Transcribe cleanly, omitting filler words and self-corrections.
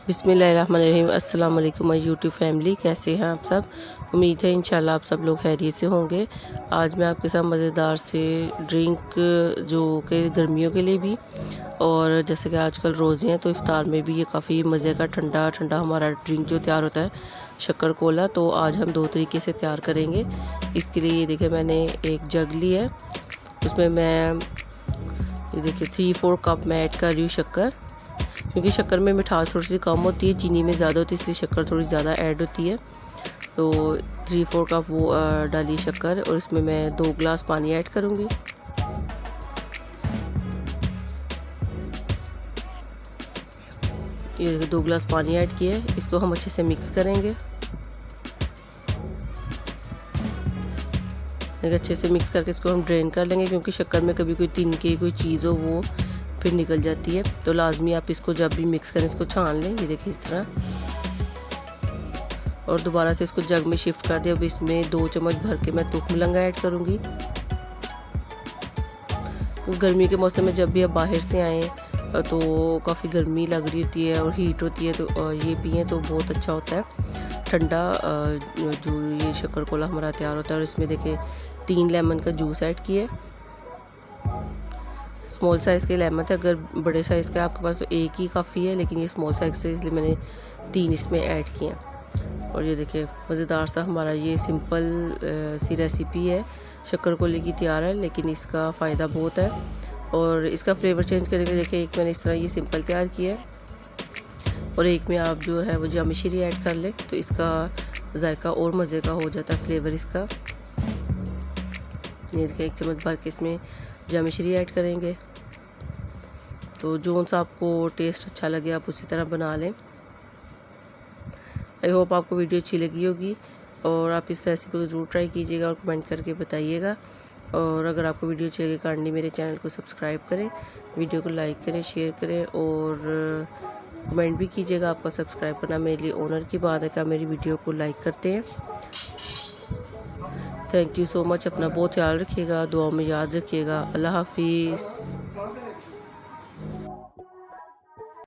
बिस्मिल्लाहिर्रहमानिर्रहीम। अस्सलाम वालेकुम माय यूट्यूब फैमिली, कैसे हैं आप सब। उम्मीद है इंशाल्लाह आप सब लोग खैरियत से होंगे। आज मैं आपके साथ मज़ेदार से ड्रिंक जो कि गर्मियों के लिए भी, और जैसे कि आजकल रोज़े हैं तो इफ्तार में भी ये काफ़ी मज़े का ठंडा ठंडा हमारा ड्रिंक जो तैयार होता है, शक्कर कोला। तो आज हम दो तरीके से तैयार करेंगे। इसके लिए ये देखिए मैंने एक जग ली है, उसमें मैं ये देखिए 3-4 कप मैं ऐड कर रही हूँ शक्कर, क्योंकि शक्कर में मिठास थोड़ी सी कम होती है, चीनी में ज़्यादा होती है, इसलिए शक्कर थोड़ी ज़्यादा ऐड होती है। तो 3-4 कप वो डाली शक्कर, और इसमें मैं 2 गिलास पानी ऐड करूँगी। ये 2 गिलास पानी ऐड किए, इसको हम अच्छे से मिक्स करेंगे। अच्छे से मिक्स करके इसको हम ड्रेन कर लेंगे, क्योंकि शक्कर में कभी कोई तिनके कोई चीज़ हो वो फिर निकल जाती है। तो लाजमी आप इसको जब भी मिक्स करें इसको छान लें, ये देखिए इस तरह, और दोबारा से इसको जग में शिफ्ट कर दिया। अब इसमें 2 चम्मच भर के मैं तुख मलंगा ऐड करूँगी। गर्मी के मौसम में जब भी आप बाहर से आएँ तो काफ़ी गर्मी लग रही होती है और हीट होती है, तो ये पिएँ तो बहुत अच्छा होता है ठंडा। जो ये शक्कर कोला हमारा तैयार होता है, और इसमें देखिए 3 लेमन का जूस ऐड किए। स्मॉल साइज़ के लेमन थे, अगर बड़े साइज़ के आपके पास तो एक ही काफ़ी है, लेकिन ये स्मॉल साइज़ से इसलिए मैंने 3 इसमें ऐड किए। और ये देखिए मज़ेदार सा हमारा ये सिंपल सी रेसिपी है, शक्कर कोले की तैयार है, लेकिन इसका फ़ायदा बहुत है। और इसका फ्लेवर चेंज करने के लिए देखिए एक मैंने इस तरह ये सिंपल तैयार किया है, और एक में आप जो है वो जामी शीरी ऐड कर लें, तो इसका जायका और मज़े का हो जाता है, फ्लेवर इसका। ये देखिए 1 चम्मच भर के इसमें जामी शीरी ऐड करेंगे। तो जो सा आपको टेस्ट अच्छा लगे आप उसी तरह बना लें। आई होप आपको वीडियो अच्छी लगी होगी, और आप इस रेसिपी को ज़रूर ट्राई कीजिएगा और कमेंट करके बताइएगा। और अगर आपको वीडियो अच्छी लगे काइंडली मेरे चैनल को सब्सक्राइब करें, वीडियो को लाइक करें, शेयर करें, और कमेंट भी कीजिएगा। आपका सब्सक्राइब करना मेरे लिए ऑनर की बात है कि आप मेरी वीडियो को लाइक करते हैं। Thank you so much. अपना बहुत ख्याल रखिएगा, दुआ में याद रखिएगा। अल्लाह हाफिज़।